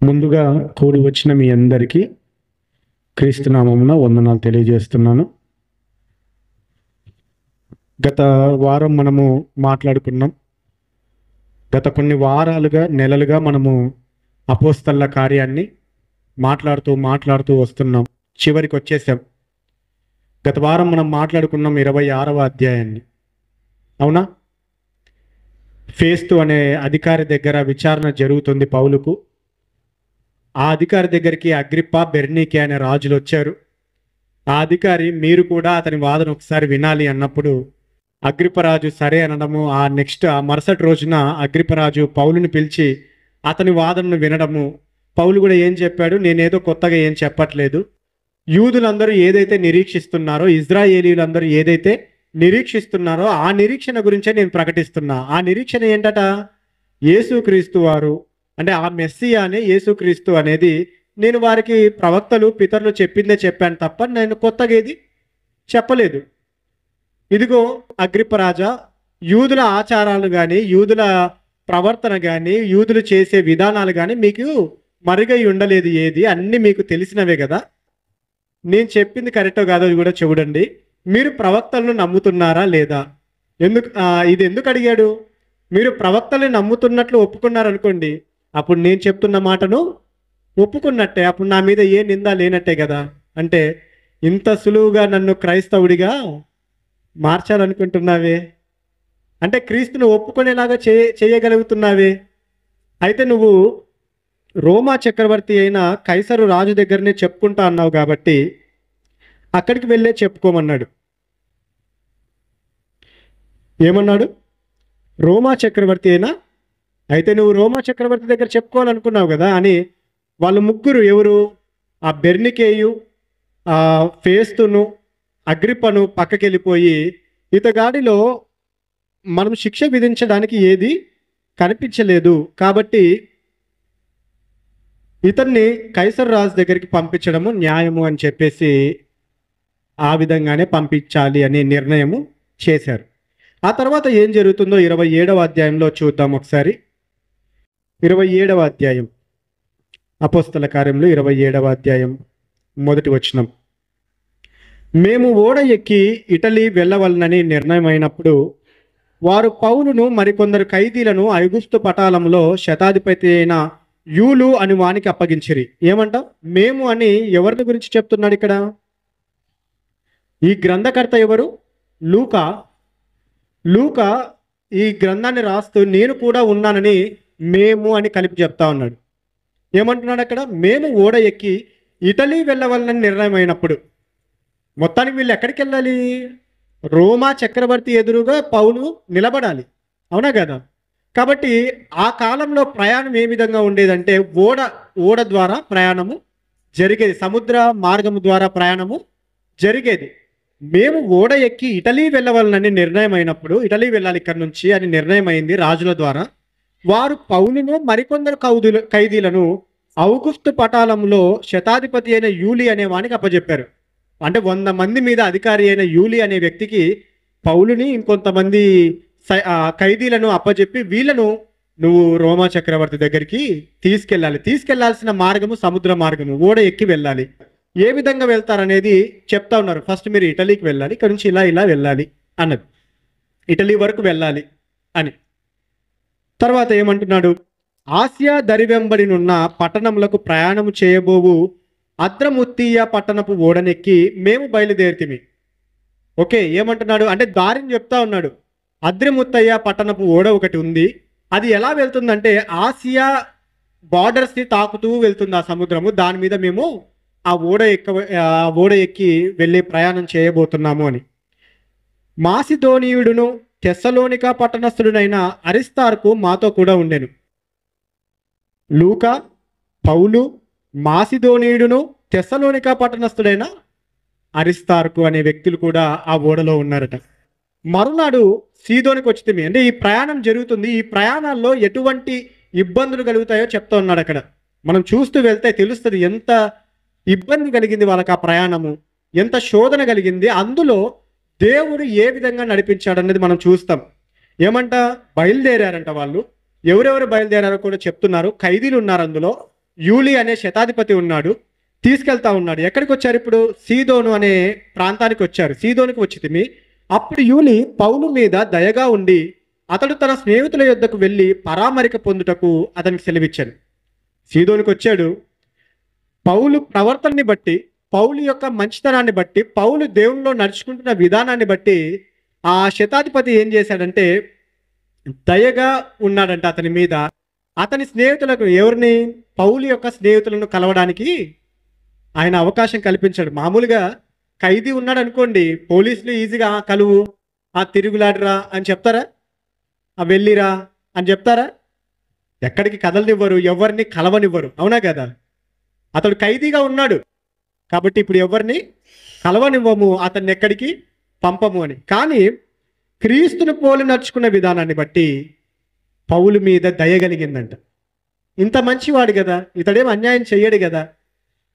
ముందుగా కూడి వచ్చిన మీ అందరికీ క్రీస్తు నామమున వందనాలు తెలియజేస్తున్నాను. గత వారం మనము మాట్లాడుకున్నాం. గత కొన్ని వారాలుగా, నెలలుగా మనము అపోస్తలుల కార్యాన్ని మాట్లాడుతూ వస్తున్నాం. చివరికి వచ్చేసాం. గత వారం మనం మాట్లాడుకున్నాం 26వ అధ్యాయాన్ని. అవునా? ఫేస్తు అనే అధికారి దగ్గర విచారణ జరుగుతుంది పౌలుకు. ఆ అధికారి దగ్గరికి అగ్రిప్ప, బెర్నీకే అనే రాజులు వచ్చారు. ఆ అధికారి మీరు కూడా అతని వాదన ఒకసారి వినాలి అన్నప్పుడు అగ్రిప్పరాజు సరే అనడము, ఆ మరుసటి రోజున అగ్రిప్పరాజు పౌలుని పిలిచి అతని వాదనను వినడము. పౌలు కూడా ఏం చెప్పాడు, నేనేదో కొత్తగా ఏం చెప్పట్లేదు. యూదులందరూ ఏదైతే నిరీక్షిస్తున్నారో, ఇజ్రాయేలీలందరూ ఏదైతే నిరీక్షిస్తున్నారో ఆ నిరీక్షణ గురించే నేను ప్రకటిస్తున్నా. ఆ నిరీక్షణ ఏంటట? యేసుక్రీస్తు వారు, అంటే ఆ మెస్సియానే యేసుక్రీస్తు అనేది నేను వారికి ప్రవక్తలు, పితరులు చెప్పిందే చెప్పాను తప్ప నేను కొత్తగా ఏది చెప్పలేదు. ఇదిగో అగ్రిప్పరాజా, యూదుల ఆచారాలు కానీ, యూదుల ప్రవర్తన కానీ, యూదులు చేసే విధానాలు కానీ మీకు మరుగై ఉండలేదు. ఏది అన్నీ మీకు తెలిసినవే కదా. నేను చెప్పింది కరెక్టో కాదో కూడా చూడండి. మీరు ప్రవక్తలను నమ్ముతున్నారా లేదా? ఇది ఎందుకు అడిగాడు? మీరు ప్రవక్తలను నమ్ముతున్నట్లు ఒప్పుకున్నారనుకోండి, అప్పుడు నేను చెప్తున్న మాటను ఒప్పుకున్నట్టే. అప్పుడు నా మీద ఏ నింద లేనట్టే కదా. అంటే ఇంత సులువుగా నన్ను క్రైస్తవుడిగా మార్చాలనుకుంటున్నావే, అంటే క్రీస్తును ఒప్పుకునేలాగా చేయగలుగుతున్నావే. అయితే నువ్వు రోమా చక్రవర్తి అయిన కైసరు రాజు దగ్గరనే చెప్పుకుంటా అన్నావు కాబట్టి అక్కడికి వెళ్ళే చెప్పుకోమన్నాడు. ఏమన్నాడు? రోమా చక్రవర్తి అయినా, అయితే నువ్వు రోమా చక్రవర్తి దగ్గర చెప్పుకోవాలనుకున్నావు కదా అని వాళ్ళు ముగ్గురు, ఎవరు? ఆ బెర్నికేయు, ఆ ఫేస్తును, అగ్రిప్పను పక్కకి వెళ్ళిపోయి, ఇతగాడిలో మనం శిక్ష విధించడానికి ఏది కనిపించలేదు కాబట్టి ఇతన్ని కైసర్ రాజు దగ్గరికి పంపించడము న్యాయము అని చెప్పేసి ఆ విధంగానే పంపించాలి అనే నిర్ణయము చేశారు. ఆ తర్వాత ఏం జరుగుతుందో 27వ అధ్యాయంలో చూద్దాం ఒకసారి. 27వ అధ్యాయం, అపోస్తల కార్యంలో 27వ అధ్యాయం మొదటి వచనం. మేము ఓడ ఎక్కి ఇటలీ వెళ్ళవలనని నిర్ణయమైనప్పుడు వారు పౌలును మరికొందరు ఖైదీలను ఐగుప్తు పటాలంలో శతాధిపతి అయిన యూలు అని వానికి అప్పగించిరి. ఏమంటాం? మేము అని ఎవరిని గురించి చెప్తున్నాడు ఇక్కడ? ఈ గ్రంథకర్త ఎవరు? లూకా. లూకా ఈ గ్రంథాన్ని రాస్తూ నేను కూడా ఉన్నానని మేము అని కలిపి చెప్తా ఉన్నాడు. ఏమంటున్నాడు అక్కడ? మేము ఓడ ఎక్కి ఇటలీ వెళ్ళవలనని నిర్ణయం అయినప్పుడు. మొత్తానికి వీళ్ళు ఎక్కడికి వెళ్ళాలి? రోమా చక్రవర్తి ఎదురుగా పౌలు నిలబడాలి. అవునా కదా? కాబట్టి ఆ కాలంలో ప్రయాణం ఏ విధంగా ఉండేదంటే ఓడ ద్వారా ప్రయాణము జరిగేది, సముద్ర మార్గము ద్వారా ప్రయాణము జరిగేది. మేము ఓడ ఎక్కి ఇటలీ వెళ్ళవాలని నిర్ణయం అయినప్పుడు, ఇటలీ వెళ్ళాలి ఇక్కడ నుంచి అని నిర్ణయం అయింది రాజుల ద్వారా. వారు పౌలును మరికొందరు ఖైదీలను ఔగుస్తు పటాలంలో శతాధిపతి అయిన యూలి అనే వానికి అప్పచెప్పారు. అంటే 100 మంది మీద అధికారి అయిన యూలి అనే వ్యక్తికి పౌలుని, ఇంకొంతమంది ఖైదీలను అప్పచెప్పి వీళ్ళను నువ్వు రోమా చక్రవర్తి దగ్గరికి తీసుకెళ్లాల్సిన మార్గము సముద్ర మార్గము, ఓడ ఎక్కి వెళ్ళాలి. ఏ విధంగా వెళ్తారనేది చెప్తా ఉన్నారు. ఫస్ట్ మీరు ఇటలీకి వెళ్ళాలి, ఇక్కడ నుంచి ఇలా వెళ్ళాలి అన్నది, ఇటలీ వరకు వెళ్ళాలి అని. తర్వాత ఏమంటున్నాడు? ఆసియా దరివెంబడినున్న పట్టణములకు ప్రయాణము చేయబోవు అద్రముత్తీయ పట్టణపు ఓడనెక్కి మేము బయలుదేరితిమి. ఓకే, ఏమంటున్నాడు అంటే దారిని చెప్తా ఉన్నాడు. అద్రిముత్తయ్య పట్టణపు ఓడ ఒకటి ఉంది. అది ఎలా వెళ్తుందంటే ఆసియా బార్డర్స్ని తాకుతూ వెళ్తుంది ఆ సముద్రము. దాని మీద మేము ఆ ఓడ ఎక్కి వెళ్ళి ప్రయాణం చేయబోతున్నాము అని. మాసిదోనియుడును తెస్సలోనికా పట్టణస్థుడునైన అరిస్తార్కు మాతో కూడా ఉండెను. లూకా, పౌలు, మాసిదోనియుడును తెస్సలోనికా పట్టణస్థుడైన అరిస్తార్కు అనే వ్యక్తులు కూడా ఆ ఓడలో ఉన్నారట. మరునాడు సీదోనికి వచ్చింది. అంటే ఈ ప్రయాణం జరుగుతుంది. ఈ ప్రయాణాల్లో ఎటువంటి ఇబ్బందులు కలుగుతాయో చెప్తా ఉన్నాడు అక్కడ. మనం చూస్తూ వెళ్తే తెలుస్తుంది ఎంత ఇబ్బంది కలిగింది వాళ్ళకి ఆ ప్రయాణము, ఎంత శోధన కలిగింది. అందులో దేవుడు ఏ విధంగా నడిపించాడు అనేది మనం చూస్తాం. ఏమంట? బయలుదేరారంట వాళ్ళు. ఎవరెవరు బయలుదేరారో కూడా చెప్తున్నారు. ఖైదీలు ఉన్నారు అందులో. యూలి అనే శతాధిపతి ఉన్నాడు, తీసుకెళ్తా ఉన్నాడు. ఎక్కడికి వచ్చారు ఇప్పుడు? సీదోను అనే ప్రాంతానికి వచ్చారు. సీదోనుకి వచ్చితిమి. అప్పుడు యూలి పౌలు మీద దయగా ఉండి అతడు తన స్నేహితుల యొద్దకు వెళ్ళి పరామరిక పొందుటకు అతనికి సెలవిచ్చాడు. సీదోనుకి వచ్చాడు. పౌలు ప్రవర్తనని బట్టి, పౌలు యొక్క మంచితనాన్ని బట్టి, పౌలు దేవునిలో నడుచుకుంటున్న విధానాన్ని బట్టి ఆ శతాధిపతి ఏం చేశాడంటే దయగా ఉన్నాడంట అతని మీద. అతని స్నేహితులకు, ఎవరిని? పౌలు యొక్క స్నేహితులను కలవడానికి ఆయన అవకాశం కల్పించాడు. మామూలుగా ఖైదీ ఉన్నాడు అనుకోండి, పోలీసులు ఈజీగా కలువు, తిరుగులాడరా అని చెప్తారా? వెళ్ళిరా అని చెప్తారా? ఎక్కడికి కదలనివ్వరు, ఎవరిని కలవనివ్వరు. అవునా కదా? అతడు ఖైదీగా ఉన్నాడు కాబట్టి ఇప్పుడు ఎవరిని కలవనివ్వము, అతన్ని ఎక్కడికి పంపము అని. కానీ క్రీస్తును పోలి నడుచుకున్న విధానాన్ని బట్టి పౌలు మీద దయ కలిగిందంట. ఇంత మంచివాడు కదా, ఇతడేం అన్యాయం చెయ్యడు కదా,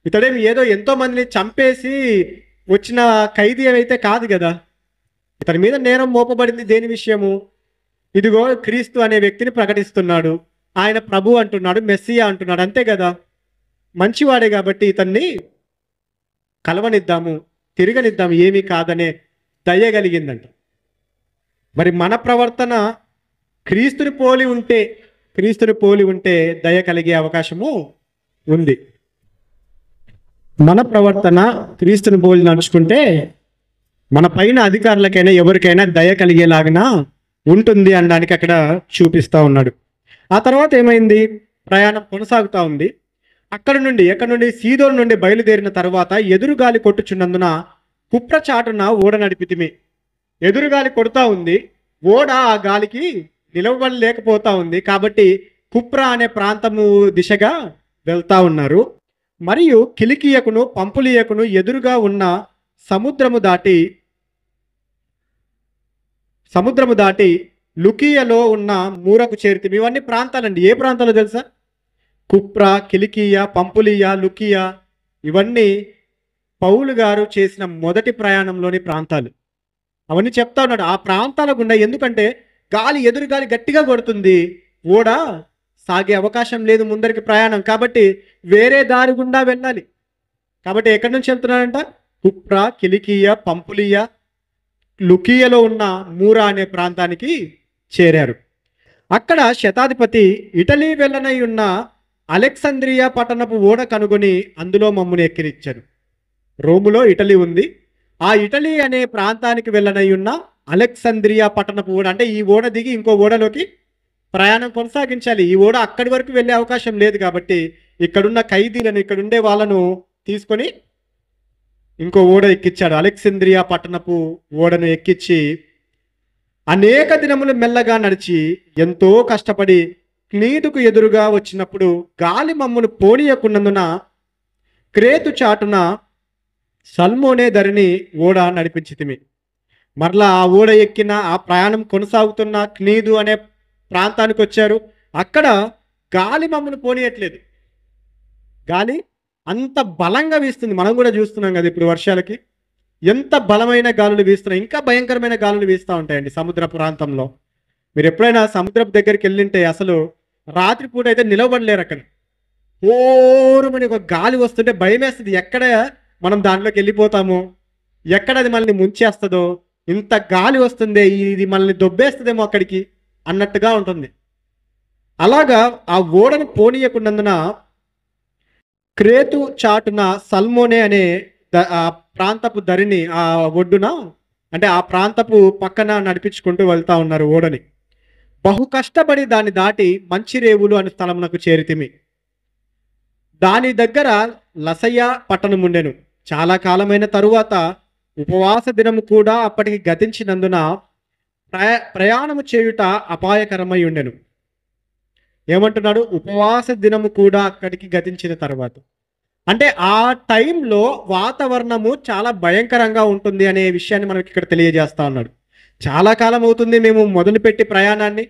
ఇతడేం ఏదో ఎంతో మందిని చంపేసి వచ్చిన ఖైదీ అయితే కాదు కదా. ఇతని మీద నేరం మోపబడింది దేని విషయము? ఇదిగో క్రీస్తు అనే వ్యక్తిని ప్రకటిస్తున్నాడు, ఆయన ప్రభు అంటున్నాడు, మెస్సియా అంటున్నాడు, అంతే కదా. మంచివాడే కాబట్టి ఇతన్ని కలవనిద్దాము, తిరగనిద్దాము, ఏమీ కాదనే దయ కలిగిందంట. మరి మన ప్రవర్తన క్రీస్తుని పోలి ఉంటే దయ కలిగే అవకాశము ఉంది. మన ప్రవర్తన క్రీస్తుని పోలి నడుచుకుంటే మన పైన అధికారులకైనా ఎవరికైనా దయ కలిగేలాగా ఉంటుంది అనడానికి అక్కడ చూపిస్తూ ఉన్నాడు. ఆ తర్వాత ఏమైంది? ప్రయాణం కొనసాగుతూ ఉంది. ఎక్కడి నుండి సీదోను నుండి బయలుదేరిన తర్వాత ఎదురుగాలి కొట్టుచున్నందున కుప్ర చాటున ఓడ నడిపితిమి. ఎదురుగాలి కొడుతూ ఉంది, ఓడ ఆ గాలికి నిలవలేకపోతా ఉంది. కాబట్టి కుప్ర అనే ప్రాంతము దిశగా వెళ్తా ఉన్నారు. మరియు కిలికియకును పంపులియకును ఎదురుగా ఉన్న సముద్రము దాటి లుకియలో ఉన్న మూరకు చేరితిమి. ఇవన్నీ ప్రాంతాలండి. ఏ ప్రాంతాలు తెలుసా? కుప్ర, కిలికియ, పంపులియ, లుకియా, ఇవన్నీ పౌలు గారు చేసిన మొదటి ప్రయాణంలోని ప్రాంతాలు. అవన్నీ చెప్తా ఉన్నాడు. ఆ ప్రాంతాల గుండా, ఎందుకంటే ఎదురుగాలి గట్టిగా కొడుతుంది, ఓడ సాగే అవకాశం లేదు ముందరికి ప్రయాణం, కాబట్టి వేరే దారి గుండా వెళ్ళాలి. కాబట్టి ఎక్కడి నుంచి వెళ్తున్నాడంట? కుప్ర, కిలికియ, పంపులియ, లుకియలో ఉన్న మూరా అనే ప్రాంతానికి చేరారు. అక్కడ శతాధిపతి ఇటలీ వెళ్ళనై ఉన్న అలెక్సాంద్రియా పట్టణపు ఓడ కనుగొని అందులో మమ్ముని ఎక్కిరిచ్చారు. రోములో ఇటలీ ఉంది. ఆ ఇటలీ అనే ప్రాంతానికి వెళ్ళనై ఉన్న అలెక్సాంద్రియా పట్టణపు ఓడ, అంటే ఈ ఓడ దిగి ఇంకో ఓడలోకి ప్రయాణం కొనసాగించాలి. ఈ ఓడ అక్కడి వరకు వెళ్ళే అవకాశం లేదు కాబట్టి ఇక్కడున్న ఖైదీలను, ఇక్కడుండే వాళ్ళను తీసుకొని ఇంకో ఓడ ఎక్కించాడు. అలెక్సాంద్రియా పట్టణపు ఓడను ఎక్కించి అనేక దినములు మెల్లగా నడిచి ఎంతో కష్టపడి క్నీదుకు ఎదురుగా వచ్చినప్పుడు గాలి మమ్మును పోనీయకున్నందున క్రేతు చాటున సల్మోనే ధరిని ఓడ నడిపించితిమి. మరలా ఆ ఓడ ఎక్కిన ఆ ప్రయాణం కొనసాగుతున్న క్నీదు అనే ప్రాంతానికి వచ్చారు. అక్కడ గాలి మమ్మల్ని పోనీయట్లేదు. గాలి అంత బలంగా వీస్తుంది. మనం కూడా చూస్తున్నాం కదా ఇప్పుడు వర్షాలకి ఎంత బలమైన గాలులు వీస్తున్నాయి. ఇంకా భయంకరమైన గాలులు వీస్తూ ఉంటాయండి సముద్ర ప్రాంతంలో. మీరు ఎప్పుడైనా సముద్రపు దగ్గరికి వెళ్ళింటే అసలు రాత్రిపూట అయితే నిలవబడలేరు. అక్కడ ఓరుమని ఒక గాలి వస్తుంటే భయం వేస్తుంది. ఎక్కడ మనం దాంట్లోకి వెళ్ళిపోతామో, ఎక్కడ అది మనల్ని ముంచేస్తుందో, ఇంత గాలి వస్తుంది, ఇది మనల్ని దొబ్బేస్తుందేమో అక్కడికి అన్నట్టుగా ఉంటుంది. అలాగా ఆ ఓడను పోనీయకున్నందున క్రేతు చాటున సల్మోనే అనే ఆ ప్రాంతపు ధరిని ఆ ఒడ్డున, అంటే ఆ ప్రాంతపు పక్కన నడిపించుకుంటూ వెళ్తా ఉన్నారు ఓడని. బహు కష్టపడి దాన్ని దాటి మంచిరేవులు అనే స్థలమునకు చేరితిమి. దాని దగ్గర లసయ్య పట్టణముండెను. చాలా కాలమైన తరువాత ఉపవాస దినము కూడా అప్పటికి గతించినందున ప్రయాణము చేయుట అపాయకరమై ఉండెను. ఏమంటున్నాడు? ఉపవాస దినము కూడా అక్కడికి గతించిన తర్వాత, అంటే ఆ టైంలో వాతావరణము చాలా భయంకరంగా ఉంటుంది అనే విషయాన్ని మనకి ఇక్కడ తెలియజేస్తా ఉన్నాడు. చాలా కాలం అవుతుంది మేము మొదలుపెట్టి ప్రయాణాన్ని,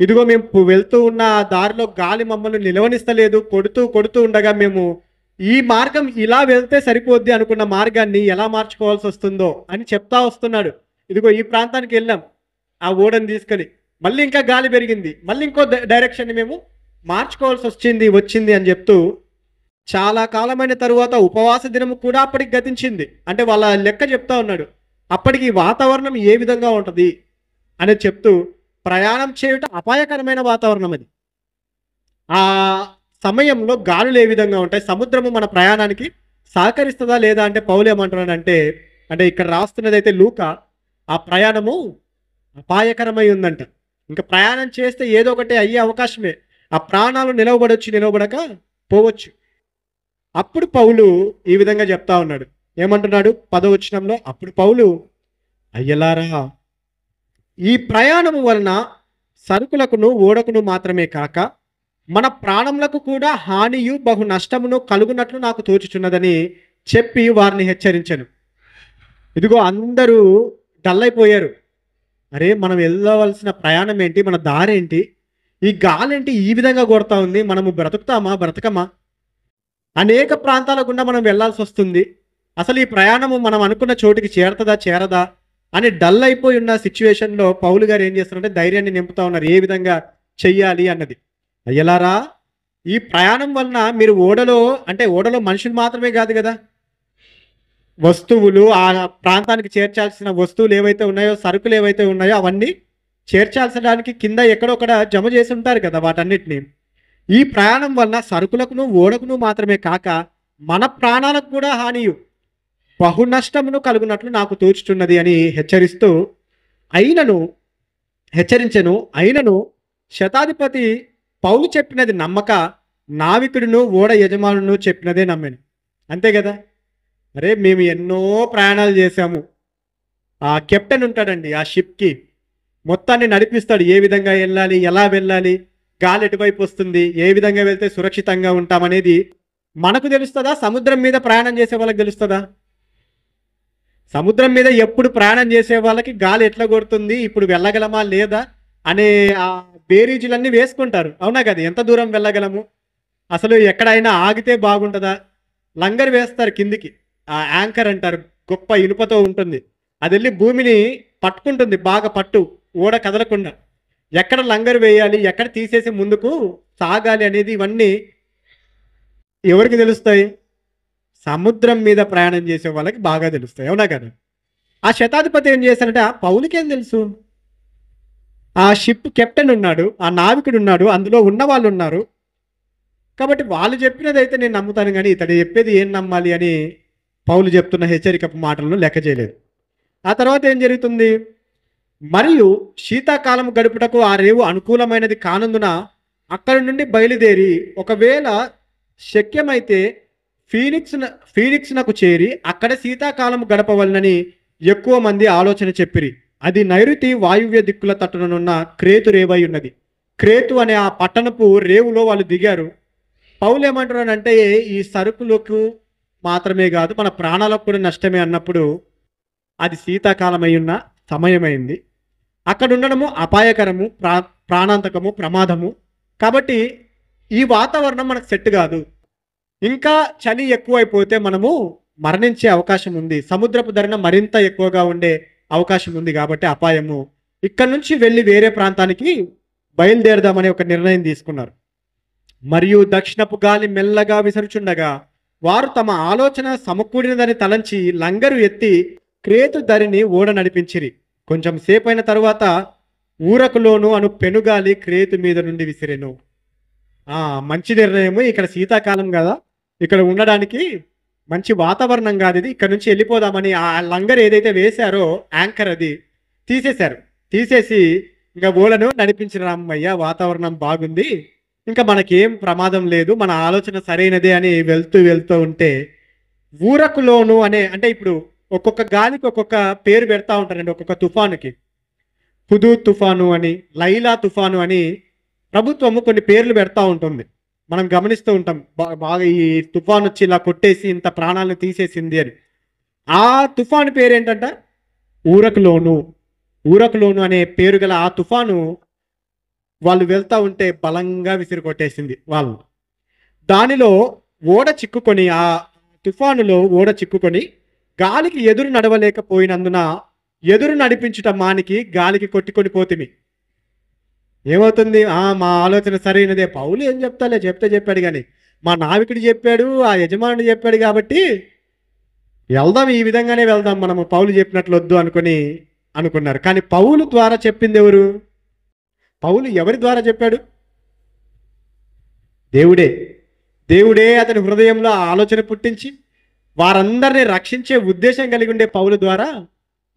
ఇదిగో మేము వెళ్తూ ఉన్న దారిలో గాలి మమ్మల్ని నిలవనిస్తలేదు, కొడుతూ ఉండగా మేము ఈ మార్గం ఇలా వెళ్తే సరిపోద్ది అనుకున్న మార్గాన్ని ఎలా మార్చుకోవాల్సి వస్తుందో అని చెప్తా వస్తున్నాడు. ఇదిగో ఈ ప్రాంతానికి వెళ్ళాం ఆ ఓడని తీసుకొని, మళ్ళీ ఇంకా గాలి పెరిగింది, మళ్ళీ ఇంకో డైరెక్షన్ని మేము మార్చుకోవాల్సి వచ్చింది అని చెప్తూ చాలా కాలమైన తరువాత ఉపవాస దినము కూడా అప్పటికి గతించింది. అంటే వాళ్ళ లెక్క చెప్తా ఉన్నాడు. అప్పటికి వాతావరణం ఏ విధంగా ఉంటది అనేది చెప్తూ, ప్రయాణం చేయుట అపాయకరమైన వాతావరణం అది. ఆ సమయంలో గాలులు ఏ విధంగా ఉంటాయి? సముద్రము మన ప్రయాణానికి సహకరిస్తదా లేదా అంటే పౌలు ఏమంటున్నాడంటే, అంటే ఇక్కడ రాస్తున్నదైతే లూకా, ఆ ప్రయాణము అపాయకరమై ఉందంట. ఇంక ప్రయాణం చేస్తే ఏదో ఒకటి అయ్యే అవకాశమే. ఆ ప్రాణాలు నిలవబడొచ్చు, నిలవబడక పోవచ్చు. అప్పుడు పౌలు ఈ విధంగా చెప్తా ఉన్నాడు. ఏమంటున్నాడు? 10వ వచనంలో, అప్పుడు పౌలు, అయ్యలారా, ఈ ప్రయాణము వలన సరుకులకును ఓడకును మాత్రమే కాక మన ప్రాణములకు కూడా హానియు బహు నష్టమును కలుగునట్లు నాకు తోచుచున్నదని చెప్పి వారిని హెచ్చరించెను. ఇదిగో అందరూ డల్ అయిపోయారు. అరే, మనం వెళ్ళవలసిన ప్రయాణం ఏంటి? మన దారేంటి? ఈ గాలేంటి ఈ విధంగా కొడతా ఉంది? మనము బ్రతుకుతామా? బ్రతకమా? అనేక ప్రాంతాల గుండా మనం వెళ్ళాల్సి వస్తుంది. అసలు ఈ ప్రయాణము మనం అనుకున్న చోటికి చేరతదా, చేరదా అని డల్ అయిపోయి ఉన్న సిచ్యువేషన్లో పౌలు గారు ఏం చేస్తున్నారంటే ధైర్యాన్ని నింపుతా ఉన్నారు. ఏ విధంగా చెయ్యాలి అన్నది. అయ్యలారా, ఈ ప్రయాణం వలన మీరు ఓడలో మనుషులు మాత్రమే కాదు కదా, వస్తువులు, ఆ ప్రాంతానికి చేర్చాల్సిన వస్తువులు ఏవైతే ఉన్నాయో, సరుకులు ఏవైతే ఉన్నాయో అవన్నీ చేర్చాల్సడానికి కింద ఎక్కడొక్కడ జమ చేసి ఉంటారు కదా వాటన్నిటిని. ఈ ప్రయాణం వలన సరుకులకును ఓడకును మాత్రమే కాక మన ప్రాణాలకు కూడా హానియు బహు నష్టమును కలుగునట్లు నాకు తోచుచున్నది అని అయినను అయినను శతాధిపతి పౌలు చెప్పినది నమ్మక నావికుడును ఓడ యజమానును చెప్పినదే నమ్మాను. అంతే కదా. అరే, మేము ఎన్నో ప్రయాణాలు చేశాము. ఆ కెప్టెన్ ఉంటాడండి ఆ షిప్కి, మొత్తాన్ని నడిపిస్తాడు. ఏ విధంగా వెళ్ళాలి, ఎలా వెళ్ళాలి, గాలి ఎటువైపు వస్తుంది, ఏ విధంగా వెళ్తే సురక్షితంగా ఉంటామనేది మనకు తెలుస్తుందా? సముద్రం మీద ప్రయాణం చేసే వాళ్ళకి తెలుస్తుందా? సముద్రం మీద ఎప్పుడు ప్రయాణం చేసే వాళ్ళకి గాలి ఎట్లా కొడుతుంది, ఇప్పుడు వెళ్ళగలమా లేదా అనే ఆ బేరీజులన్నీ వేసుకుంటారు. అవునా కదా? ఎంత దూరం వెళ్ళగలము, అసలు ఎక్కడైనా ఆగితే బాగుంటుందా, లంగర్ వేస్తారు కిందికి. ఆ యాంకర్ అంటారు, గొప్ప ఇనుపతో ఉంటుంది. అది వెళ్ళి భూమిని పట్టుకుంటుంది, బాగా పట్టు, ఓడ కదలకుండా. ఎక్కడ లంగర్ వేయాలి, ఎక్కడ తీసేసి ముందుకు సాగాలి అనేది ఇవన్నీ ఎవరికి తెలుస్తాయి? సముద్రం మీద ప్రయాణం చేసే వాళ్ళకి బాగా తెలుస్తాయి. అవునా కదా? ఆ శతాధిపతి ఏం చేశారంటే, ఆ పౌలుకేం తెలుసు? ఆ షిప్ కెప్టెన్ ఉన్నాడు, ఆ నావికుడు ఉన్నాడు, అందులో ఉన్న వాళ్ళు ఉన్నారు. కాబట్టి వాళ్ళు చెప్పినది అయితే నేను నమ్ముతాను, కానీ ఇతడు చెప్పేది ఏం నమ్మాలి అని పౌలు చెప్తున్న హెచ్చరికపు మాటలను లెక్క చేయలేదు. ఆ తర్వాత ఏం జరుగుతుంది? మరియు శీతాకాలం గడుపుటకు ఆ రేవు అనుకూలమైనది కానందున అక్కడి నుండి బయలుదేరి ఒకవేళ శక్యమైతే ఫీనిక్స్నకు చేరి అక్కడ శీతాకాలం గడపవలనని ఎక్కువ మంది ఆలోచన చెప్పిరి. అది నైరుతి వాయువ్య దిక్కుల తట్టుననున్న క్రేతు రేవై ఉన్నది. క్రేతు అనే ఆ పట్టణపు రేవులో వాళ్ళు దిగారు. పౌలు ఏమంటున్నాడంటే, ఈ సరుకులకు మాత్రమే కాదు మన ప్రాణాలకు కూడా నష్టమే అన్నప్పుడు అది శీతాకాలం అయి ఉన్న సమయమైంది. అక్కడ ఉండడము అపాయకరము, ప్రాణాంతకము, ప్రమాదము. కాబట్టి ఈ వాతావరణం మనకు సెట్ కాదు. ఇంకా చలి ఎక్కువైపోతే మనము మరణించే అవకాశం ఉంది. సముద్రపు ధరణ మరింత ఎక్కువగా ఉండే అవకాశం ఉంది. కాబట్టి అపాయము. ఇక్కడి నుంచి వెళ్ళి వేరే ప్రాంతానికి బయలుదేరదామనే ఒక నిర్ణయం తీసుకున్నారు. మరియు దక్షిణపు గాలి మెల్లగా విసరుచుండగా వారు తమ ఆలోచన సమకూడినదని తలంచి లంగరు ఎత్తి క్రేతు ధరిని ఓడ నడిపించిరి. కొంచెం సేపైన తరువాత ఊరకులోను అను పెనుగాలి క్రేతు మీద నుండి విసిరెను. మంచి నిర్ణయము. ఇక్కడ శీతాకాలం కదా, ఇక్కడ ఉండడానికి మంచి వాతావరణం కాదు ఇది, ఇక్కడ నుంచి వెళ్ళిపోదామని ఆ లంగర్ ఏదైతే వేశారో యాంకర్ అది తీసేశారు. తీసేసి ఇంకా ఓడను నడిపించిన, అమ్మయ్య వాతావరణం బాగుంది, ఇంకా మనకేం ప్రమాదం లేదు, మన ఆలోచన సరైనదే అని వెళ్తూ ఉంటే ఊరకులోను అంటే ఇప్పుడు ఒక్కొక్క గాలికి ఒక్కొక్క పేరు పెడతా ఉంటారండి. ఒక్కొక్క తుఫానుకి హుదూ తుఫాను అని, లైలా తుఫాను అని ప్రభుత్వము కొన్ని పేర్లు పెడతా ఉంటుంది. మనం గమనిస్తూ ఉంటాం. బాగా ఈ తుఫాను వచ్చి ఇలా కొట్టేసి ఇంత ప్రాణాలను తీసేసింది అని. ఆ తుఫాను పేరు ఏంటంట? ఊరకులోను అనే పేరు గల ఆ తుఫాను వాళ్ళు వెళ్తా ఉంటే బలంగా విసిరి కొట్టేసింది వాళ్ళు. దానిలో ఓడ చిక్కుకొని, ఆ తుఫానులో ఓడ చిక్కుకొని గాలికి ఎదురు నడవలేకపోయినందున ఎదురు నడిపించుట మానికి గాలికి కొట్టుకొని పోతిమి. ఏమవుతుంది? మా ఆలోచన సరైనదే, పౌలు ఏం చెప్తే చెప్పాడు కానీ మా నావికుడు చెప్పాడు, ఆ యజమానుడు చెప్పాడు కాబట్టి వెళ్దాం, ఈ విధంగానే వెళ్దాం, మనము పౌలు చెప్పినట్లు వద్దు అనుకున్నారు. కానీ పౌలు ద్వారా చెప్పింది ఎవరు? పౌలు ఎవరి ద్వారా చెప్పాడు? దేవుడే. దేవుడే అతని హృదయంలో ఆ ఆలోచన పుట్టించి వారందరినీ రక్షించే ఉద్దేశం కలిగి ఉండే పౌలు ద్వారా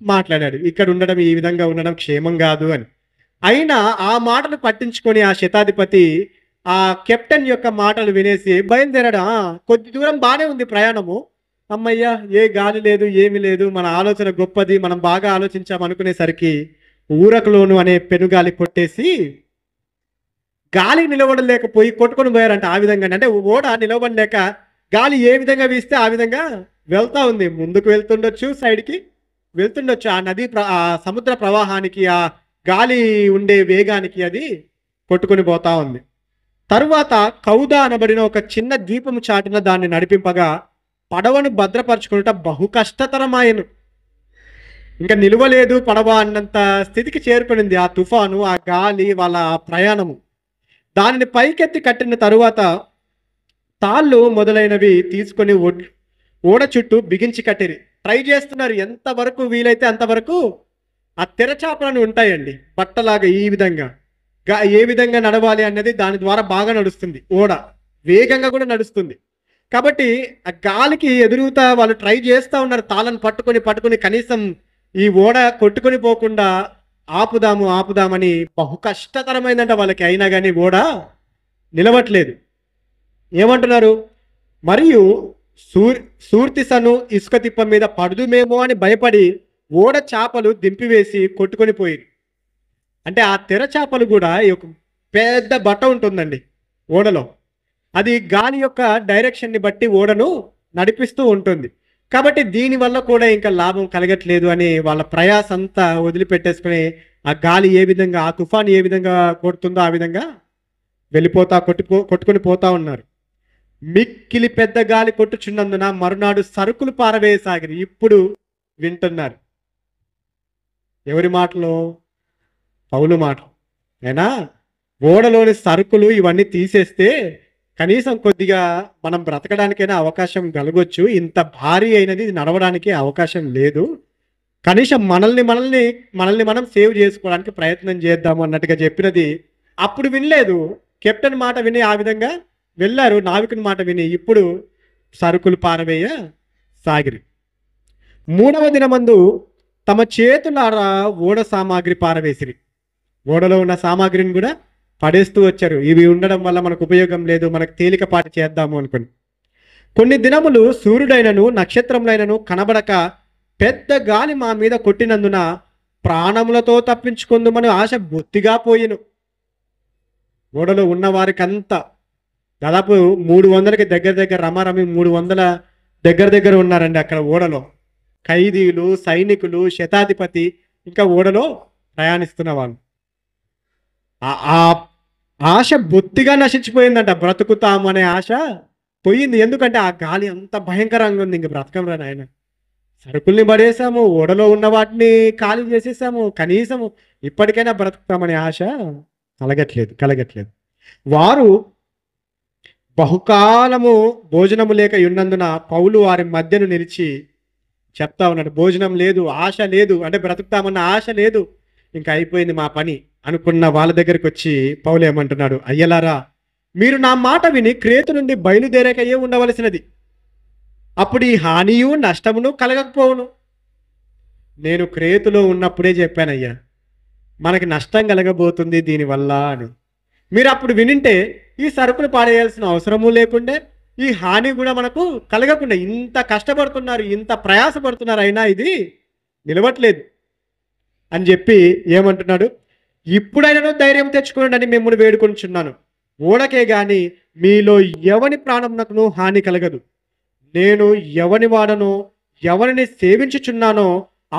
మాట్లాడాడు. ఇక్కడ ఉండడం, ఈ విధంగా ఉండడం క్షేమం కాదు అని. అయినా ఆ మాటలు పట్టించుకొని ఆ శతాధిపతి ఆ కెప్టెన్ యొక్క మాటలు వినేసి బయలుదేరాడు. కొద్ది దూరం బాగానే ఉంది ప్రయాణము. అమ్మయ్య, ఏ గాలి లేదు, ఏమి లేదు, మన ఆలోచన గొప్పది, మనం బాగా ఆలోచించామనుకునేసరికి ఊరకులోను అనే పెనుగాలి కొట్టేసి గాలి నిలబడలేకపోయి కొట్టుకొని పోయారంట. ఆ విధంగా అంటే ఓడ నిలబడలేక గాలి ఏ విధంగా వీస్తే ఆ విధంగా వెళ్తా ఉంది. ముందుకు వెళ్తుండొచ్చు, సైడ్కి వెళ్తుండొచ్చు. ఆ నది ఆ సముద్ర ప్రవాహానికి, ఆ గాలి ఉండే వేగానికి అది కొట్టుకొని పోతా ఉంది. తరువాత కౌదా అనబడిన ఒక చిన్న ద్వీపము చాటున దాన్ని నడిపింపగా పడవను భద్రపరచుకునుట బహు కష్టతరమాయను. ఇంకా నిలవలేదు పడవ అన్నంత స్థితికి చేరుకునింది ఆ తుఫాను, ఆ గాలి, వాళ్ళ ప్రయాణము. దానిని పైకెత్తి కట్టిన తరువాత తాళ్ళు మొదలైనవి తీసుకొని ఓడ చుట్టూ బిగించి కట్టిరి. ట్రై చేస్తున్నారు ఎంతవరకు వీలైతే అంతవరకు. ఆ తెరచాపలను ఉంటాయండి బట్టలాగా, ఈ విధంగా ఏ విధంగా నడవాలి అన్నది దాని ద్వారా బాగా నడుస్తుంది. ఓడ వేగంగా కూడా నడుస్తుంది. కాబట్టి ఆ గాలికి ఎదురుతా వాళ్ళు ట్రై చేస్తూ ఉన్నారు. తాళను పట్టుకొని కనీసం ఈ ఓడ కొట్టుకొని పోకుండా ఆపుదామని. బహు కష్టతరమైందంట వాళ్ళకి. అయినా కానీ ఓడ నిలవట్లేదు. ఏమంటున్నారు? మరియు సూర్తిసను ఇసుక తిప్ప మీద పడుదుమేమో అని భయపడి ఓడ చేపలు దింపివేసి కొట్టుకొని పోయి. అంటే ఆ తెర చేపలు కూడా ఒక పెద్ద బట్ట ఉంటుందండి ఓడలో. అది గాలి యొక్క డైరెక్షన్ని బట్టి ఓడను నడిపిస్తూ ఉంటుంది. కాబట్టి దీనివల్ల కూడా ఇంకా లాభం కలగట్లేదు అని వాళ్ళ ప్రయాస అంతా వదిలిపెట్టేసుకుని ఆ గాలి ఏ విధంగా, ఆ తుఫాను ఏ విధంగా కొడుతుందో ఆ విధంగా కొట్టుకొని పోతా ఉన్నారు. మిక్కిలి పెద్ద గాలి కొట్టుచున్నందున మరునాడు సరుకులు పారవేయసాగిరి. ఇప్పుడు వింటున్నారు ఎవరి మాటలు? పౌలు మాటలు. అయినా ఓడలోని సరుకులు ఇవన్నీ తీసేస్తే కనీసం కొద్దిగా మనం బ్రతకడానికైనా అవకాశం కలగొచ్చు. ఇంత భారీ అయినది నడవడానికి అవకాశం లేదు. కనీసం మనల్ని మనం సేవ్ చేసుకోవడానికి ప్రయత్నం చేద్దాము అన్నట్టుగా చెప్పినది అప్పుడు వినలేదు. కెప్టెన్ మాట విని ఆ విధంగా వెళ్ళారు. నావికుని మాట విని ఇప్పుడు సరుకులు పారవేయ సాగిరి. 3వ దినమందు తమ చేతులారా ఓడ సామాగ్రి పారవేసిరి. ఓడలో ఉన్న సామాగ్రిని కూడా పడేస్తూ వచ్చారు. ఇవి ఉండడం వల్ల మనకు ఉపయోగం లేదు, మనకు తేలికపాటి చేద్దాము అనుకుని. కొన్ని దినములు సూర్యుడైనను నక్షత్రములైనను కనబడక పెద్ద గాలి మా మీద కొట్టినందున ప్రాణములతో తప్పించుకుందుమని ఆశ బొత్తిగా పోయిను. ఓడలో ఉన్న వారికంతా దాదాపు 300కి దగ్గర రమారమి 300 దగ్గర ఉన్నారండి అక్కడ ఓడలో. ఖైదీలు, సైనికులు, శతాధిపతి, ఇంకా ఓడలో ప్రయాణిస్తున్న వాళ్ళు. ఆ ఆశ బొత్తిగా నశించిపోయిందంట. బ్రతుకుతాము అనే ఆశ పోయింది. ఎందుకంటే ఆ గాలి అంత భయంకరంగా ఉంది. ఇంక బ్రతకం రా నాయన. సరుకుల్ని పడేసాము, ఓడలో ఉన్న వాటిని ఖాళీ చేసేసాము, కనీసము ఇప్పటికైనా బ్రతుకుతామనే ఆశ కలగట్లేదు. వారు బహుకాలము భోజనము లేక ఉన్నందున పౌలు వారి మధ్యను నిలిచి చెప్తా ఉన్నాడు, భోజనం లేదు, ఆశ లేదు, అంటే బ్రతుకుతామన్న ఆశ లేదు, ఇంకా అయిపోయింది మా పని అనుకున్న వాళ్ళ దగ్గరికి వచ్చి పౌలు ఏమంటున్నాడు? అయ్యలారా, మీరు నా మాట విని క్రేతు నుండి బయలుదేరకయే ఉండవలసినది. అప్పుడు ఈ హానియు నష్టమును కలగకపోవును. నేను క్రేతులో ఉన్నప్పుడే చెప్పానయ్యా, మనకి నష్టం కలగబోతుంది దీనివల్ల అని. మీరు అప్పుడు వినింటే ఈ సరుకులు పాడేయాల్సిన అవసరము లేకుండే, ఈ హాని కూడా మనకు కలగకుండా. ఇంత కష్టపడుతున్నారు, ఇంత ప్రయాసపడుతున్నారు, అయినా ఇది నిలవట్లేదు అని చెప్పి ఏమంటున్నాడు? ఇప్పుడైనా ధైర్యం తెచ్చుకోండి అని మిమ్మల్ని వేడుకొనిచున్నాను. ఓడకే గాని మీలో ఎవని ప్రాణమునకును హాని కలగదు. నేను ఎవని వాడనో, ఎవరిని సేవించుచున్నానో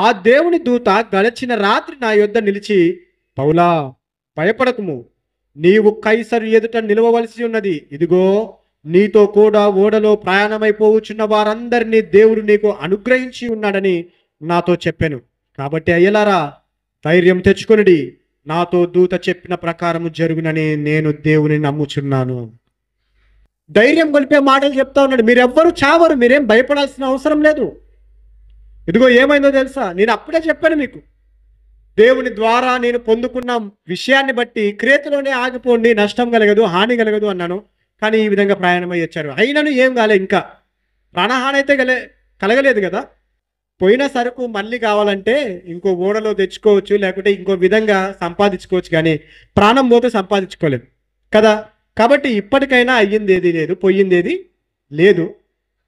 ఆ దేవుని దూత గడచిన రాత్రి నా యొద్ద నిలిచి, పౌలా, భయపడకుము, నీవు కైసరు ఎదుట నిలవవలసి ఉన్నది. ఇదిగో, నీతో కూడా ఓడలో ప్రయాణమైపోవచ్చున్న వారందరినీ దేవుడు నీకు అనుగ్రహించి ఉన్నాడని నాతో చెప్పాను. కాబట్టి అయ్యలారా, ధైర్యం తెచ్చుకొనిడి, నాతో దూత చెప్పిన ప్రకారము జరుగునని నేను దేవుని నమ్ముచున్నాను. ధైర్యం కొలిపే మాటలు చెప్తా ఉన్నాడు. మీరెవ్వరు చావరు, మీరేం భయపడాల్సిన అవసరం లేదు. ఇదిగో ఏమైందో తెలుసా, నేను అప్పుడే చెప్పాను మీకు, దేవుని ద్వారా నేను పొందుకున్న విషయాన్ని బట్టి క్రేతులోనే ఆగిపోండి, నష్టం కలగదు, హాని కలగదు అన్నాను. కానీ ఈ విధంగా ప్రయాణమై వచ్చారు. అయినను ఏం కాలే, ఇంకా ప్రాణహాని అయితే కలగలేదు కదా. పోయిన సరుకు మళ్ళీ కావాలంటే ఇంకో ఓడలో తెచ్చుకోవచ్చు, లేకుంటే ఇంకో విధంగా సంపాదించుకోవచ్చు, కానీ ప్రాణం పోతే సంపాదించుకోలేదు కదా. కాబట్టి ఇప్పటికైనా అయ్యింది ఏది లేదు, పోయింది ఏది లేదు.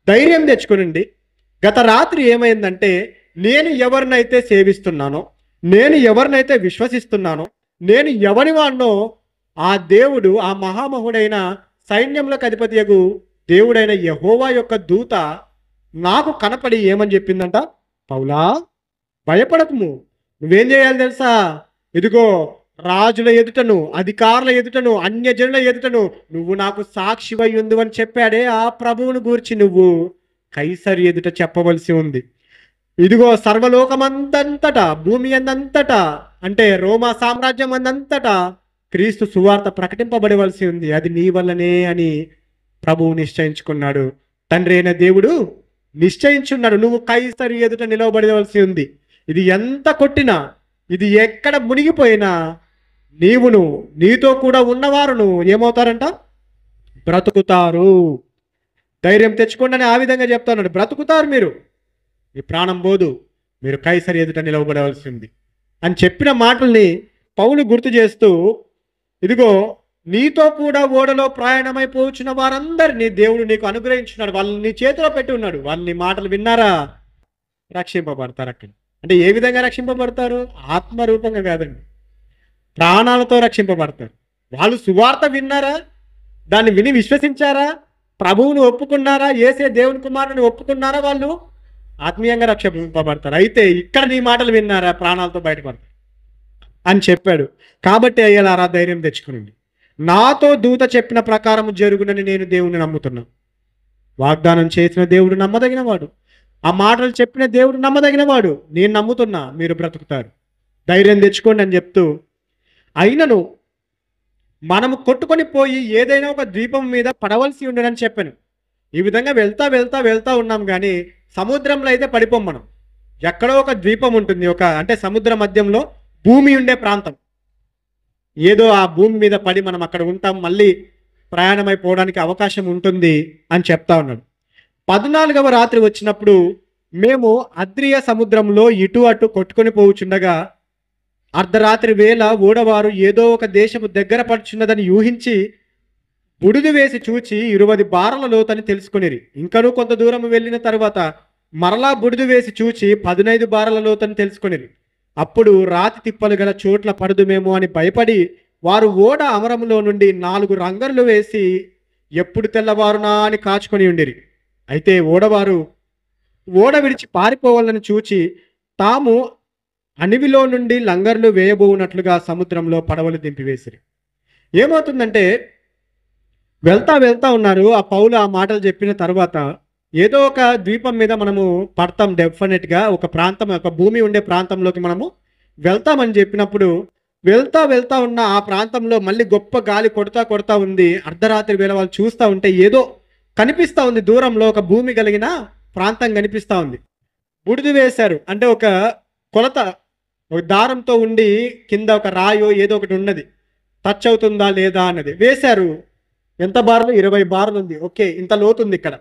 ధైర్యం తెచ్చుకునండి. గత రాత్రి ఏమైందంటే, నేను ఎవరినైతే సేవిస్తున్నానో, నేను ఎవరినైతే విశ్వసిస్తున్నానో, నేను ఎవరి వాడినో ఆ దేవుడు, ఆ మహామహుడైన సైన్యములకు అధిపతియగు దేవుడైన యెహోవా యొక్క దూత నాకు కనపడి ఏమని చెప్పిందంట, పౌలా భయపడకుము, నువ్వేం చేయాలి తెలుసా, ఇదిగో రాజుల ఎదుటను, అధికారుల ఎదుటను, అన్యజనుల ఎదుటను నువ్వు నాకు సాక్షివై ఉంది అని చెప్పాడే ఆ ప్రభువును గూర్చి నువ్వు కైసరి ఎదుట చెప్పవలసి ఉంది. ఇదిగో సర్వలోకమందంతటా, భూమి అందంతటా, అంటే రోమా సామ్రాజ్యం అందంతటా క్రీస్తు సువార్త ప్రకటింపబడవలసి ఉంది. అది నీ వల్లనే అని ప్రభువు నిశ్చయించుకున్నాడు. తండ్రి అయిన దేవుడు నిశ్చయించున్నాడు. నువ్వు కైసరి ఎదుట నిలవబడవలసి ఉంది. ఇది ఎంత కొట్టినా, ఇది ఎక్కడ మునిగిపోయినా, నీవును నీతో కూడా ఉన్నవారును ఏమవుతారంట, బ్రతుకుతారు. ధైర్యం తెచ్చుకోండి అని ఆ విధంగా చెప్తున్నాడు. బ్రతుకుతారు, మీరు ఈ ప్రాణం పోదు, మీరు కైసరి ఎదుట నిలవబడవలసి ఉంది అని చెప్పిన మాటల్ని పౌలు గుర్తు చేస్తూ, ఇదిగో నీతో కూడా ఓడలో ప్రయాణమైపోవచ్చిన వారందరినీ దేవుడు నీకు అనుగ్రహించున్నాడు. వాళ్ళని నీ చేతిలో పెట్టి ఉన్నాడు. వాళ్ళని మాటలు విన్నారా, రక్షింపబడతారు. అక్కడ అంటే ఏ విధంగా రక్షింపబడతారు, ఆత్మరూపంగా కాదండి, ప్రాణాలతో రక్షింపబడతారు. వాళ్ళు సువార్త విన్నారా, దాన్ని విని విశ్వసించారా, ప్రభువును ఒప్పుకున్నారా, యేసే దేవుని కుమారుని ఒప్పుకున్నారా, వాళ్ళు ఆత్మీయంగా రక్షింపబడతారు. అయితే ఇక్కడ నీ మాటలు విన్నారా, ప్రాణాలతో బయటపడతారు అని చెప్పాడు. కాబట్టి అయ్యేలారా ధైర్యం తెచ్చుకునండి. నాతో దూత చెప్పిన ప్రకారం జరుగునని నేను దేవుని నమ్ముతున్నాను. వాగ్దానం చేసిన దేవుడు నమ్మదగినవాడు, ఆ మాటలు చెప్పిన దేవుడు నమ్మదగినవాడు. నేను నమ్ముతున్నా, మీరు బ్రతుకుతారు, ధైర్యం తెచ్చుకోండి అని చెప్తూ, అయినను మనము కొట్టుకొని పోయి ఏదైనా ఒక ద్వీపం మీద పడవలసి ఉండదని చెప్పాను. ఈ విధంగా వెళ్తా వెళ్తా వెళ్తా ఉన్నాం, కానీ సముద్రంలో అయితే పడిపోం మనం. ఎక్కడో ఒక ద్వీపం ఉంటుంది, అంటే సముద్ర మధ్యంలో భూమి ఉండే ప్రాంతం, ఏదో ఆ భూమి మీద పడి మనం అక్కడ ఉంటాం, మళ్ళీ ప్రయాణమైపోవడానికి అవకాశం ఉంటుంది అని చెప్తా ఉన్నాడు. 14వ రాత్రి వచ్చినప్పుడు మేము అద్రియ సముద్రంలో ఇటు అటు కొట్టుకొని పోవుచుండగా అర్ధరాత్రి వేళ ఓడవారు ఏదో ఒక దేశము దగ్గర పడుచున్నదని ఊహించి బుడిది వేసి చూచి 20 బారల లోతని తెలుసుకునేరి. ఇంకనూ కొంత దూరం వెళ్ళిన తర్వాత మరలా బుడిది వేసి చూచి 15 బారల లోతని తెలుసుకునేరి. అప్పుడు రాతి తిప్పలు గల చోట్ల పడుదుమేమో అని భయపడి వారు ఓడ అమరంలో నుండి 4 రంగర్లు వేసి ఎప్పుడు తెల్లవారునా అని కాచుకొని ఉండిరి. అయితే ఓడవారు ఓడ విడిచి పారిపోవాలని చూచి తాము అణివిలో నుండి లంగర్లు వేయబోనట్లుగా సముద్రంలో పడవలు దింపివేసిరి. ఏమవుతుందంటే, వెళ్తా వెళ్తా ఉన్నారు. ఆ పౌలు ఆ మాటలు చెప్పిన తర్వాత ఏదో ఒక ద్వీపం మీద మనము పడతాం డెఫినెట్గా, ఒక ప్రాంతం, ఒక భూమి ఉండే ప్రాంతంలోకి మనము వెళ్తామని చెప్పినప్పుడు వెళ్తా వెళ్తా ఉన్న ఆ ప్రాంతంలో మళ్ళీ గొప్ప గాలి కొడతా కొడతా ఉంది. అర్ధరాత్రి వేళ వాళ్ళు చూస్తూ ఉంటే ఏదో కనిపిస్తూ ఉంది, దూరంలో ఒక భూమి కలిగిన ప్రాంతం కనిపిస్తూ ఉంది. బుడిది వేశారు, అంటే ఒక కొలత, ఒక దారంతో ఉండి కింద ఒక రాయో ఏదో ఒకటి ఉన్నది, టచ్ అవుతుందా లేదా అన్నది వేశారు. ఎంత బారులు, 20 బారులు ఉంది. ఓకే, ఇంత లోతుంది. ఇక్కడ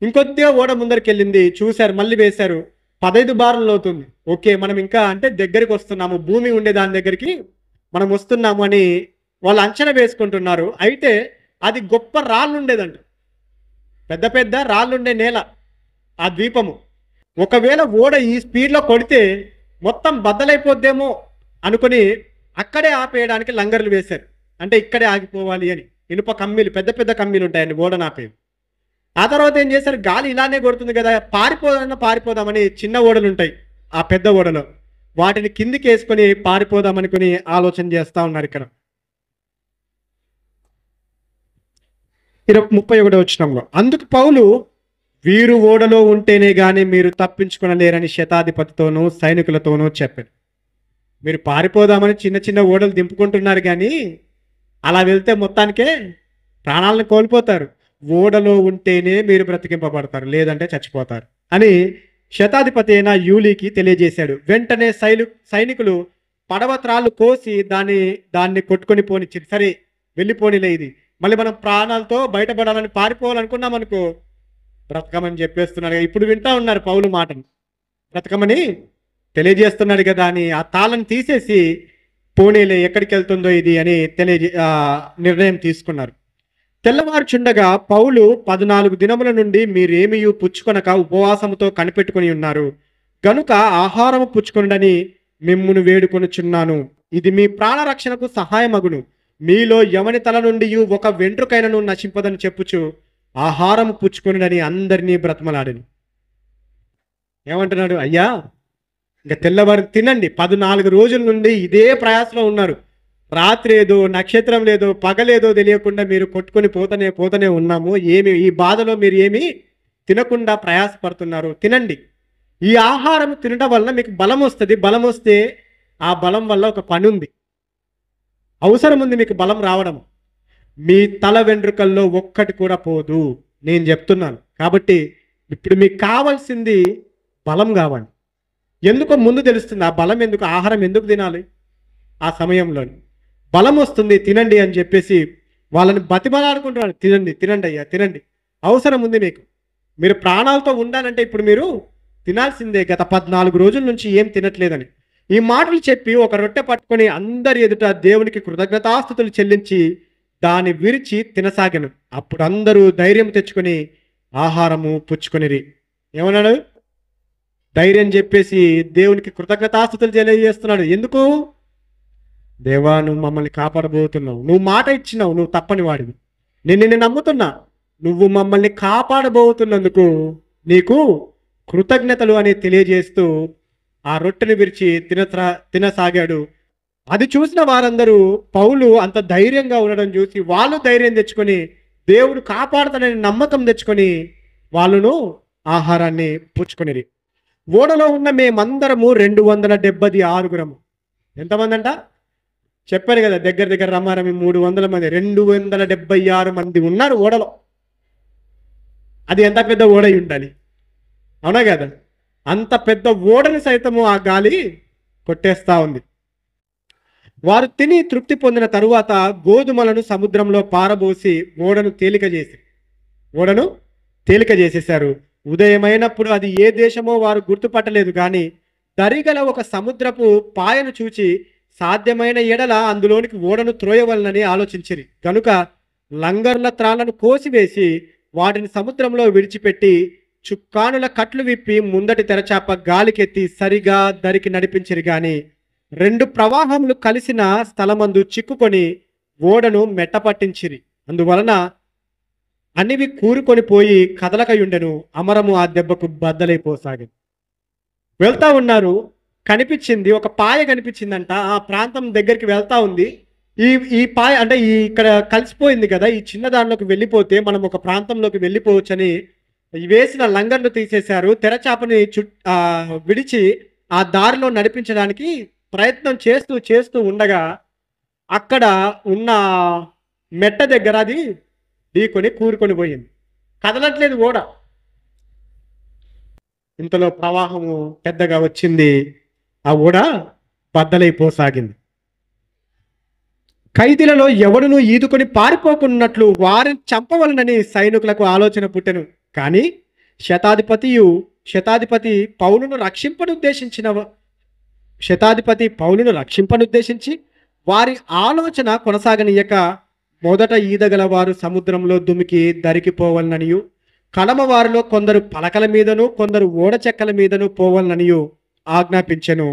ఇంకొద్దిగా ఓడ ముందరికి వెళ్ళింది, చూశారు, మళ్ళీ వేశారు, 15 బారులు లోతుంది. ఓకే, మనం ఇంకా అంటే దగ్గరికి వస్తున్నాము, భూమి ఉండే దాని దగ్గరికి మనం వస్తున్నాము అని వాళ్ళు అంచనా వేసుకుంటున్నారు. అయితే అది గొప్ప రాళ్ళు ఉండేదంట, పెద్ద పెద్ద రాళ్ళుండే నేల ఆ ద్వీపము. ఒకవేళ ఓడ ఈ స్పీడ్లో కొడితే మొత్తం బద్దలైపోద్దేమో అనుకుని అక్కడే ఆపేయడానికి లంగర్లు వేశారు. అంటే ఇక్కడే ఆగిపోవాలి అని. ఇనుప కమ్మీలు, పెద్ద పెద్ద కమ్మీలు ఉంటాయండి ఓడను ఆపేవి. ఆ తర్వాత ఏం చేశారు, గాలి ఇలానే కొడుతుంది కదా, పారిపోదామని చిన్న ఓడలు ఉంటాయి ఆ పెద్ద ఓడలో, వాటిని కిందికి వేసుకొని పారిపోదామనుకుని ఆలోచన చేస్తూ ఉన్నారు. ఇక్కడ 31వ వచనంలో, అందుకు పౌలు, వీరు ఓడలో ఉంటేనే గాని మీరు తప్పించుకొనలేరని శతాధిపతితోనూ సైనికులతోనూ చెప్పాడు. మీరు పారిపోదామని చిన్న చిన్న ఓడలు దింపుకుంటున్నారు, కానీ అలా వెళ్తే మొత్తానికే ప్రాణాలను కోల్పోతారు. ఓడలో ఉంటేనే మీరు బ్రతికింపబడతారు, లేదంటే చచ్చిపోతారు అని శతాధిపతి అయిన యూలీకి తెలియజేశాడు. వెంటనే సైనికులు పడవ త్రాళ్ళు కోసి దాన్ని కొట్టుకొని పోనిచ్చింది. సరే వెళ్ళిపోనిలే, ఇది మళ్ళీ మనం ప్రాణాలతో బయటపడాలని పారిపోవాలనుకున్నాం అనుకో, బ్రతకమని చెప్పేస్తున్నాడు. ఇప్పుడు వింటా ఉన్నారు పౌలు మాటను, బ్రతకమని తెలియజేస్తున్నాడు కదా అని ఆ తాళం తీసేసి పోనీలే ఎక్కడికి వెళ్తుందో ఇది అని నిర్ణయం తీసుకున్నారు. తెల్లవారుచుండగా పౌలు 14 దినముల నుండి మీరేమీ పుచ్చుకొనక ఉపవాసముతో కనిపెట్టుకుని ఉన్నారు గనుక ఆహారము పుచ్చుకొనడని మిమ్మును వేడుకొనుచున్నాను. ఇది మీ ప్రాణరక్షణకు సహాయమగును. మీలో ఎవని తల నుండి ఒక వెంట్రుకైనను నశింపదని చెప్పుచు ఆహారము పుచ్చుకొనడని అందరినీ బ్రతమలాడని. ఏమంటున్నాడు? అయ్యా ఇంకా తెల్లవారు తినండి. 14 రోజుల నుండి ఇదే ప్రయాసలో ఉన్నారు. రాత్రి ఏదో, నక్షత్రం లేదో, పగలేదో తెలియకుండా మీరు కొట్టుకొని పోతనే ఉన్నాము. ఈ బాధలో మీరు ఏమి తినకుండా ప్రయాసపడుతున్నారు. తినండి. ఈ ఆహారం తినడం వల్ల మీకు బలం వస్తుంది. బలం వస్తే ఆ బలం వల్ల ఒక పని ఉంది, అవసరం ఉంది మీకు బలం రావడం. మీ తల వెంట్రుకల్లో ఒక్కటి కూడా పోదు, నేను చెప్తున్నాను. కాబట్టి ఇప్పుడు మీకు కావాల్సింది బలం కావాలి. ఎందుకో ముందు తెలుస్తుంది ఆ బలం ఎందుకు, ఆహారం ఎందుకు తినాలి. ఆ సమయంలో బలం వస్తుంది, తినండి అని చెప్పేసి వాళ్ళని బతిమలాడుకుంటున్నాడు. తినండి అయ్యా, తినండి, అవసరం ఉంది మీకు. మీరు ప్రాణాలతో ఉండాలంటే ఇప్పుడు మీరు తినాల్సిందే. గత 14 రోజుల నుంచి ఏం తినట్లేదని ఈ మాటలు చెప్పి ఒక రొట్టె పట్టుకొని అందరి ఎదుట దేవునికి కృతజ్ఞతాస్తుతులు చెల్లించి దాన్ని విరిచి తినసాగాను. అప్పుడు అందరూ ధైర్యం తెచ్చుకొని ఆహారము పుచ్చుకొనిరి. ఏమన్నాడు? ధైర్యం చెప్పేసి దేవునికి కృతజ్ఞతాస్తుతులు తెలియజేస్తున్నాడు. ఎందుకు? దేవా, నువ్వు మమ్మల్ని కాపాడబోతున్నావు, నువ్వు మాట ఇచ్చినావు, నువ్వు తప్పని వాడివి, నేను నిన్ను నమ్ముతున్నా, నువ్వు మమ్మల్ని కాపాడబోతున్నందుకు నీకు కృతజ్ఞతలు అని తెలియజేస్తూ ఆ రొట్టెని విరిచి తినసాగాడు. అది చూసిన వారందరూ పౌలు అంత ధైర్యంగా ఉండడం చూసి వాళ్ళు ధైర్యం తెచ్చుకొని దేవుడు కాపాడుతాడని నమ్మకం తెచ్చుకొని వాళ్ళను ఆహారాన్ని పుచ్చుకొనిరి. ఓడలో ఉన్న మేమందరము 276. ఎంతమంది అంట చెప్పారు కదా, దగ్గర రమారమి 300 మంది, 276 మంది ఉన్నారు ఓడలో. అది ఎంత పెద్ద ఓడ ఉండాలి, అవునా కదా? అంత పెద్ద ఓడని సైతము ఆ గాలి కొట్టేస్తా ఉంది. వారు తిని తృప్తి పొందిన తరువాత గోధుమలను సముద్రంలో పారబోసి ఓడను తేలిక చేసేశారు. ఉదయమైనప్పుడు అది ఏ దేశమో వారు గుర్తుపట్టలేదు, కానీ దరిగల ఒక సముద్రపు పాయను చూచి సాధ్యమైన ఎడల అందులోనికి ఓడను త్రోయవలనని ఆలోచించిరి. కనుక లంగర్ల త్రాళ్లను కోసివేసి వాటిని సముద్రంలో విడిచిపెట్టి చుక్కానుల కట్లు విప్పి ముందటి తెరచాప గాలికెత్తి సరిగా దరికి నడిపించిరి. గాని 2 ప్రవాహములు కలిసిన స్థలమందు చిక్కుకొని ఓడను మెట్టపట్టించిరి. అందువలన అన్నివి కూరుకొని పోయి కదలకయుండెను. అమరము ఆ దెబ్బకు బద్దలైపోసాగింది. వెళ్తా ఉన్నారు, కనిపించింది ఒక పాయ కనిపించిందంట. ఆ ప్రాంతం దగ్గరికి వెళ్తా ఉంది. ఈ పాయ అంటే ఇక్కడ కలిసిపోయింది కదా, ఈ చిన్న దానిలోకి వెళ్ళిపోతే మనం ఒక ప్రాంతంలోకి వెళ్ళిపోవచ్చని వేసిన లంగర్లు తీసేశారు. తెరచాపని విడిచి ఆ దారిలో నడిపించడానికి ప్రయత్నం చేస్తూ ఉండగా అక్కడ ఉన్న మెట్ట దగ్గర అది ఢీకొని కూరుకొని పోయింది. కదలట్లేదు ఓడ. ఇంతలో ప్రవాహము పెద్దగా వచ్చింది, ఆ ఓడ బద్దలైపోసాగింది. ఖైదీలలో ఎవడును ఈదుకొని పారిపోకున్నట్లు వారిని చంపవలనని సైనికులకు ఆలోచన పుట్టెను. కానీ శతాధిపతి పౌలును రక్షింపనుద్దేశించి వారి ఆలోచన కొనసాగనీయక మొదట ఈదగల వారు సముద్రంలో దుమికి దరికిపోవాలననియు, కడమ వారిలో కొందరు పలకల మీదను కొందరు ఓడ చెక్కల మీదను పోవాలననియు ఆజ్ఞాపించెను.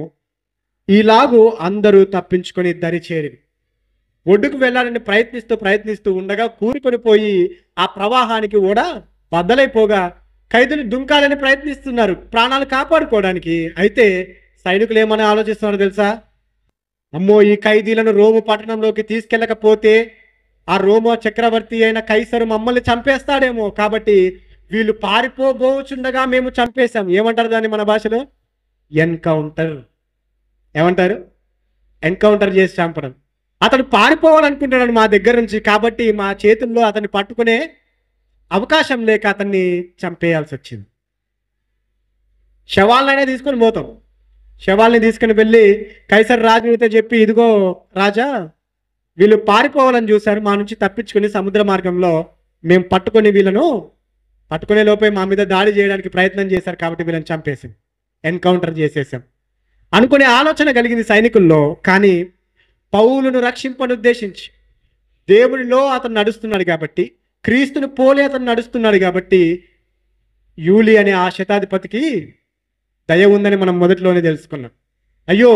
ఈలాగు అందరూ తప్పించుకొని దరిచేరి ఒడ్డుకు వెళ్ళాలని ప్రయత్నిస్తూ ఉండగా కూరుకొని పోయి ఆ ప్రవాహానికి ఓడ బద్దలైపోగా ఖైదీలు దుంకాలని ప్రయత్నిస్తున్నారు ప్రాణాలు కాపాడుకోవడానికి. అయితే సైనికులు ఏమని ఆలోచిస్తున్నారు తెలుసా? అమ్మో, ఈ ఖైదీలను రోము పట్టణంలోకి తీసుకెళ్ళకపోతే ఆ రోమో చక్రవర్తి అయిన కైసరు మమ్మల్ని చంపేస్తాడేమో, కాబట్టి వీళ్ళు పారిపోబోచుండగా మేము చంపేశాం. ఏమంటారు దాన్ని మన భాషలో? ఎన్కౌంటర్. ఏమంటారు? ఎన్కౌంటర్ చేసి చంపడం. అతడు పారిపోవాలనుకుంటున్నాడు మా దగ్గర నుంచి, కాబట్టి మా చేతుల్లో అతన్ని పట్టుకునే అవకాశం లేక అతన్ని చంపేయాల్సి వచ్చింది. శవాలనే తీసుకొని పోతాం. శవాల్ని తీసుకుని వెళ్ళి కైసర్ రాజుతో చెప్పి, ఇదిగో రాజా, వీళ్ళు పారిపోవాలని చూశారు, మా నుంచి తప్పించుకుని సముద్ర మార్గంలో మేము పట్టుకొని వీళ్ళను పట్టుకునే లోపే మా మీద దాడి చేయడానికి ప్రయత్నం చేశారు, కాబట్టి వీళ్ళని చంపేసాం, ఎన్కౌంటర్ చేసేసాం అనుకునే ఆలోచన కలిగింది సైనికుల్లో. కానీ పౌలును రక్షింపనుద్దేశించి దేవునిలో అతను నడుస్తున్నాడు కాబట్టి, క్రీస్తుని పోలి అతను నడుస్తున్నాడు కాబట్టి, యూలి అనే ఆ శతాధిపతికి దయ ఉందని మనం మొదట్లోనే తెలుసుకున్నాం. అయ్యో,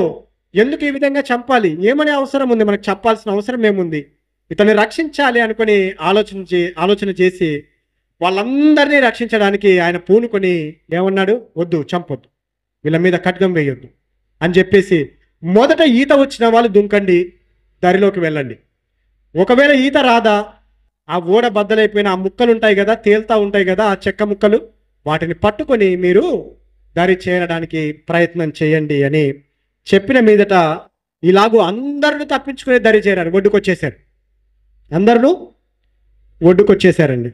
ఎందుకు ఈ విధంగా చంపాలి, ఏమనే అవసరం ఉంది, మనకు చెప్పాల్సిన అవసరం ఏముంది, ఇతన్ని రక్షించాలి అనుకుని ఆలోచన చేసి వాళ్ళందరినీ రక్షించడానికి ఆయన పూనుకొని ఏమన్నాడు, వద్దు, చంపొద్దు, వీళ్ళ మీద ఖడ్గం వేయొద్దు అని చెప్పేసి, మొదట ఈత వచ్చిన వాళ్ళు దుంకండి, దారిలోకి వెళ్ళండి. ఒకవేళ ఈత రాదా, ఆ ఓడ బద్దలైపోయిన ఆ ముక్కలు ఉంటాయి కదా, తేలుతూ ఉంటాయి కదా ఆ చెక్క ముక్కలు, వాటిని పట్టుకొని మీరు దారి చేరడానికి ప్రయత్నం చేయండి అని చెప్పిన మీదట ఇలాగూ అందరిని తప్పించుకునే దారి చేరారు, ఒడ్డుకొచ్చేసారు, అందరూ ఒడ్డుకొచ్చేసారండి.